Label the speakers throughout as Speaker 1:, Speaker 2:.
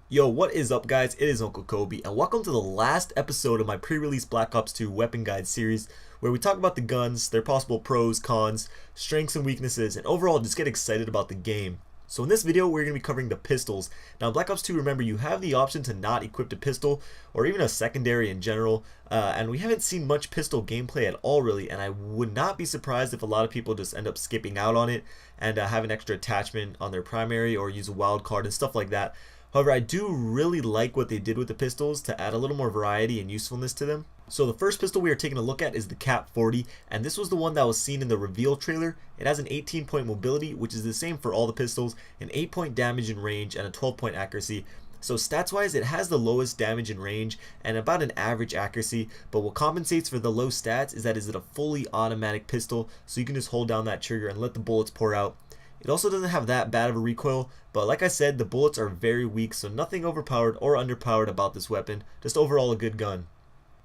Speaker 1: Yo, what is up guys? It is Uncle Kobe and welcome to the last episode of my pre-release Black Ops 2 weapon guide series where we talk about the guns, their possible pros, cons, strengths and weaknesses, and overall just get excited about the game. So in this video we're going to be covering the pistols. Now in Black Ops 2, remember, you have the option to not equip a pistol or even a secondary in general, and we haven't seen much pistol gameplay at all really, and I would not be surprised if a lot of people just end up skipping out on it and have an extra attachment on their primary or use a wild card and stuff like that. However, I do really like what they did with the pistols to add a little more variety and usefulness to them. So the first pistol we are taking a look at is the KAP 40, and this was the one that was seen in the reveal trailer. It has an 18-point mobility, which is the same for all the pistols, an 8-point damage and range, and a 12-point accuracy. So stats wise, it has the lowest damage and range and about an average accuracy, but what compensates for the low stats is that it's a fully automatic pistol, so you can just hold down that trigger and let the bullets pour out. It also doesn't have that bad of a recoil, but like I said, the bullets are very weak, so nothing overpowered or underpowered about this weapon, just overall a good gun.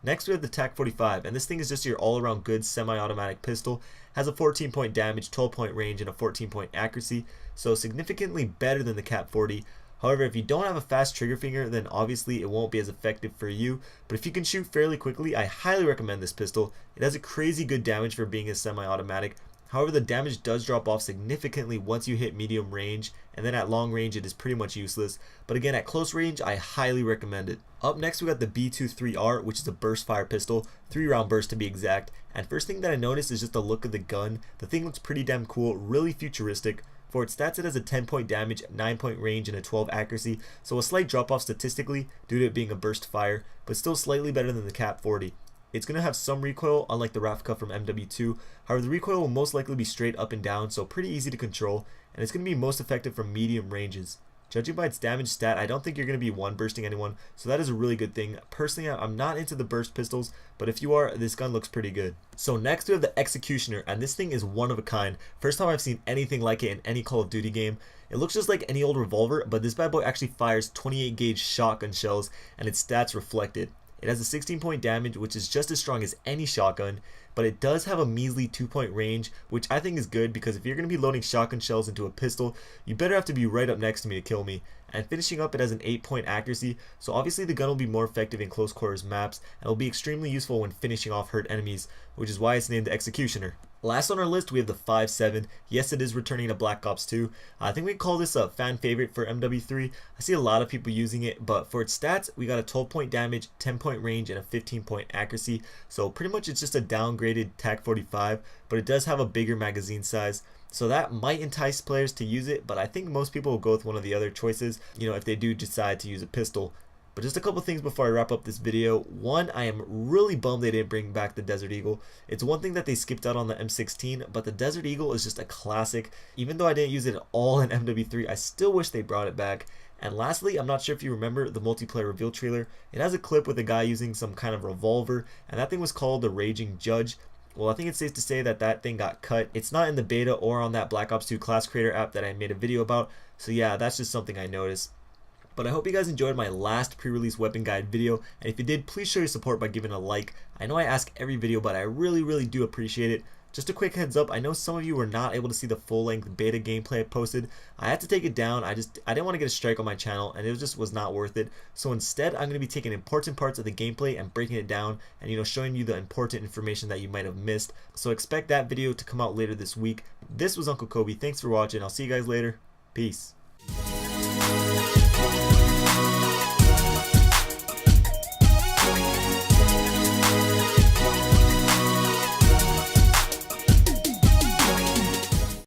Speaker 1: Next we have the TAC 45, and this thing is just your all-around good semi-automatic pistol. Has a 14-point damage, 12-point range, and a 14-point accuracy, so significantly better than the KAP 40. However, if you don't have a fast trigger finger, then obviously it won't be as effective for you, but if you can shoot fairly quickly, I highly recommend this pistol. It has a crazy good damage for being a semi-automatic. However, the damage does drop off significantly once you hit medium range, and then at long range it is pretty much useless, but again at close range I highly recommend it. Up next we got the B23R, which is a burst fire pistol, 3-round burst to be exact, and first thing that I noticed is just the look of the gun. The thing looks pretty damn cool, really futuristic. For its stats, it has a 10-point damage, 9-point range, and a 12 accuracy, so a slight drop off statistically due to it being a burst fire, but still slightly better than the KAP 40. It's going to have some recoil, unlike the Rafka from MW2. However, the recoil will most likely be straight up and down, so pretty easy to control, and it's going to be most effective from medium ranges. Judging by its damage stat, I don't think you're going to be one bursting anyone, so that is a really good thing. Personally, I'm not into the burst pistols, but if you are, this gun looks pretty good. So next we have the Executioner, and this thing is one of a kind. First time I've seen anything like it in any Call of Duty game. It looks just like any old revolver, but this bad boy actually fires 28 gauge shotgun shells, and its stats reflect it. It has a 16-point damage, which is just as strong as any shotgun, but it does have a measly 2-point range, which I think is good because if you're going to be loading shotgun shells into a pistol, you better have to be right up next to me to kill me. And finishing up, it has an 8-point accuracy, so obviously the gun will be more effective in close quarters maps and will be extremely useful when finishing off hurt enemies, which is why it's named the Executioner. Last on our list we have the 5.7. Yes, it is returning to Black Ops 2. I think we call this a fan favorite for MW3. I see a lot of people using it, but for its stats we got a 12-point damage, 10-point range, and a 15-point accuracy, so pretty much it's just a downgraded TAC 45, but it does have a bigger magazine size. So that might entice players to use it, but I think most people will go with one of the other choices, if they do decide to use a pistol. But just a couple things before I wrap up this video. One, I am really bummed they didn't bring back the Desert Eagle. It's one thing that they skipped out on the M16, but the Desert Eagle is just a classic. Even though I didn't use it at all in MW3, I still wish they brought it back. And lastly, I'm not sure if you remember the multiplayer reveal trailer. It has a clip with a guy using some kind of revolver, and that thing was called the Raging Judge. Well, I think it's safe to say that that thing got cut. It's not in the beta or on that Black Ops 2 class creator app that I made a video about, so yeah, that's just something I noticed. But I hope you guys enjoyed my last pre-release weapon guide video, and if you did, please show your support by giving a like. I know I ask every video, but I really do appreciate it. Just a quick heads up, I know some of you were not able to see the full-length beta gameplay I posted. I had to take it down. I didn't want to get a strike on my channel, and it just was not worth it. So instead, I'm going to be taking important parts of the gameplay and breaking it down and showing you the important information that you might have missed. So expect that video to come out later this week. This was Uncle Kobe. Thanks for watching. I'll see you guys later. Peace.